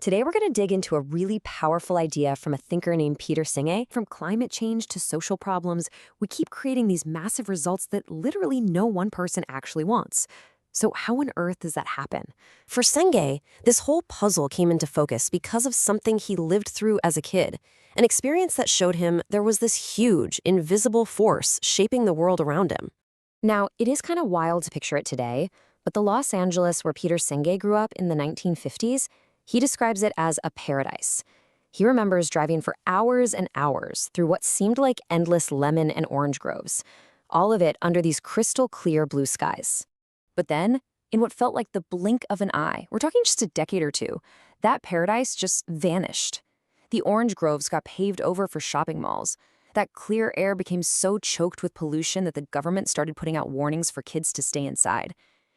Today, we're going to dig into a really powerful idea from a thinker named Peter Senge. From climate change to social problems, we keep creating these massive results that literally no one person actually wants. So how on earth does that happen? For Senge, this whole puzzle came into focus because of something he lived through as a kid, an experience that showed him there was this huge, invisible force shaping the world around him. Now, it is kind of wild to picture it today, but the Los Angeles where Peter Senge grew up in the 1950s, he describes it as a paradise. He remembers driving for hours and hours through what seemed like endless lemon and orange groves, all of it under these crystal clear blue skies. But then, in what felt like the blink of an eye, we're talking just a decade or two, that paradise just vanished. The orange groves got paved over for shopping malls. That clear air became so choked with pollution that the government started putting out warnings for kids to stay inside.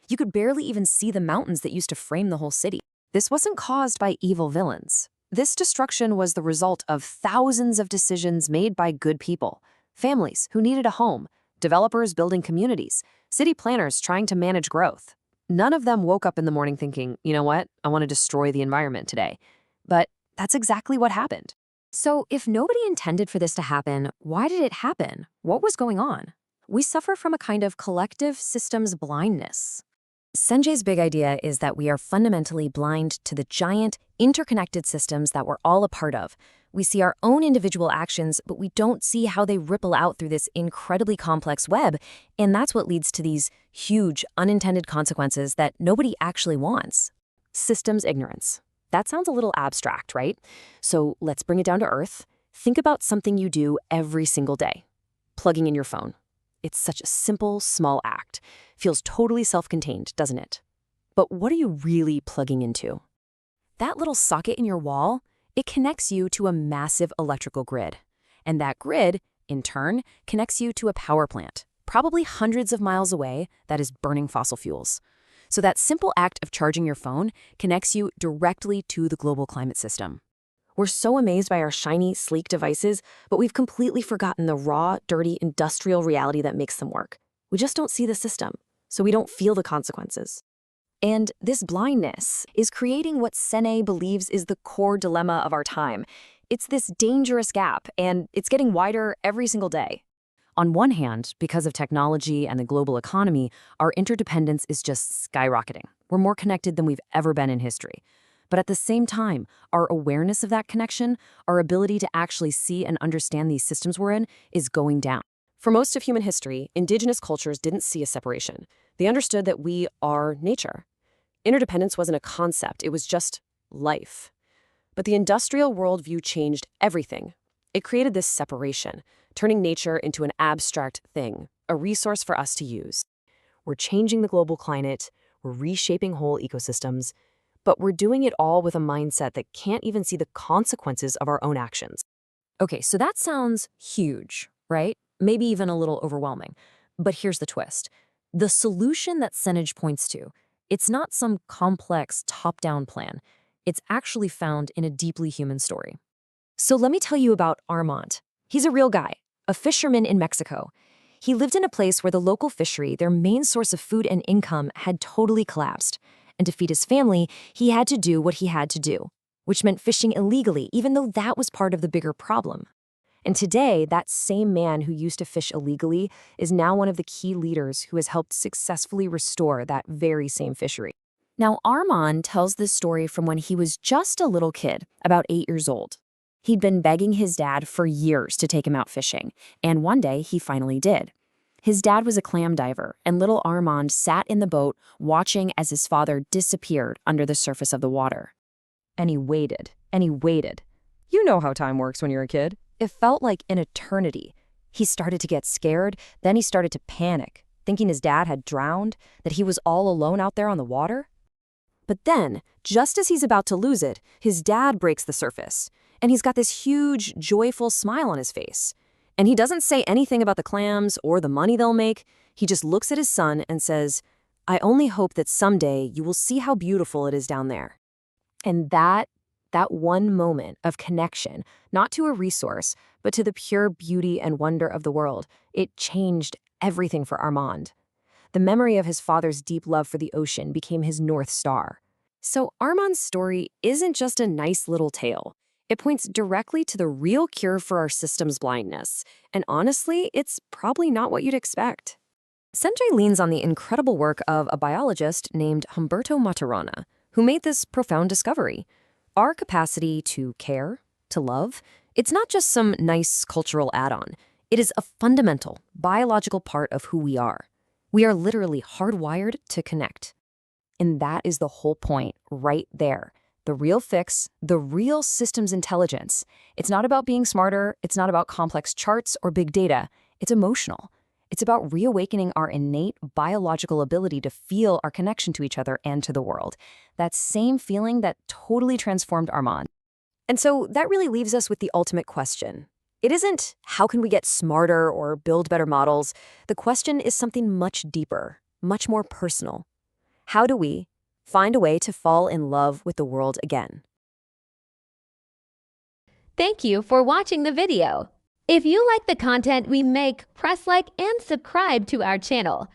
You could barely even see the mountains that used to frame the whole city. This wasn't caused by evil villains. This destruction was the result of thousands of decisions made by good people, families who needed a home, developers building communities, city planners trying to manage growth. None of them woke up in the morning thinking, you know what, I want to destroy the environment today. But that's exactly what happened. So if nobody intended for this to happen, why did it happen? What was going on? We suffer from a kind of collective systems blindness. Senge's big idea is that we are fundamentally blind to the giant, interconnected systems that we're all a part of. We see our own individual actions, but we don't see how they ripple out through this incredibly complex web, and that's what leads to these huge, unintended consequences that nobody actually wants. Systems ignorance. That sounds a little abstract, right? So let's bring it down to earth. Think about something you do every single day. Plugging in your phone. It's such a simple, small act. Feels totally self-contained, doesn't it? But what are you really plugging into? That little socket in your wall, it connects you to a massive electrical grid. And that grid, in turn, connects you to a power plant, probably hundreds of miles away, that is burning fossil fuels. So that simple act of charging your phone connects you directly to the global climate system. We're so amazed by our shiny, sleek devices, but we've completely forgotten the raw, dirty, industrial reality that makes them work. We just don't see the system, so we don't feel the consequences. And this blindness is creating what Senge believes is the core dilemma of our time. It's this dangerous gap, and it's getting wider every single day. On one hand, because of technology and the global economy, our interdependence is just skyrocketing. We're more connected than we've ever been in history. But at the same time, our awareness of that connection, our ability to actually see and understand these systems we're in, is going down. For most of human history, indigenous cultures didn't see a separation. They understood that we are nature. Interdependence wasn't a concept, it was just life. But the industrial worldview changed everything. It created this separation, turning nature into an abstract thing, a resource for us to use. We're changing the global climate, we're reshaping whole ecosystems, but we're doing it all with a mindset that can't even see the consequences of our own actions. Okay, so that sounds huge, right? Maybe even a little overwhelming. But here's the twist. The solution that Senge points to, it's not some complex top-down plan. It's actually found in a deeply human story. So let me tell you about Armand. He's a real guy, a fisherman in Mexico. He lived in a place where the local fishery, their main source of food and income, had totally collapsed. And to feed his family, he had to do what he had to do, which meant fishing illegally, even though that was part of the bigger problem. And today, that same man who used to fish illegally is now one of the key leaders who has helped successfully restore that very same fishery. Now, Armand tells this story from when he was just a little kid, about 8 years old. He'd been begging his dad for years to take him out fishing, and one day he finally did. His dad was a clam diver, and little Armand sat in the boat watching as his father disappeared under the surface of the water. And he waited, and he waited. You know how time works when you're a kid. It felt like an eternity. He started to get scared, then he started to panic, thinking his dad had drowned, that he was all alone out there on the water. But then, just as he's about to lose it, his dad breaks the surface, and he's got this huge, joyful smile on his face. And he doesn't say anything about the clams or the money they'll make. He just looks at his son and says, "I only hope that someday you will see how beautiful it is down there." And that one moment of connection, not to a resource, but to the pure beauty and wonder of the world, it changed everything for Armand. The memory of his father's deep love for the ocean became his North Star. So Armand's story isn't just a nice little tale. It points directly to the real cure for our system's blindness. And honestly, it's probably not what you'd expect. Senge leans on the incredible work of a biologist named Humberto Maturana, who made this profound discovery. Our capacity to care, to love, it's not just some nice cultural add-on. It is a fundamental, biological part of who we are. We are literally hardwired to connect. And that is the whole point right there. The real fix, the real systems intelligence. It's not about being smarter. It's not about complex charts or big data. It's emotional. It's about reawakening our innate biological ability to feel our connection to each other and to the world. That same feeling that totally transformed Armand. And so that really leaves us with the ultimate question. It isn't how can we get smarter or build better models. The question is something much deeper, much more personal. How do we find a way to fall in love with the world again? Thank you for watching the video. If you like the content we make, press like and subscribe to our channel.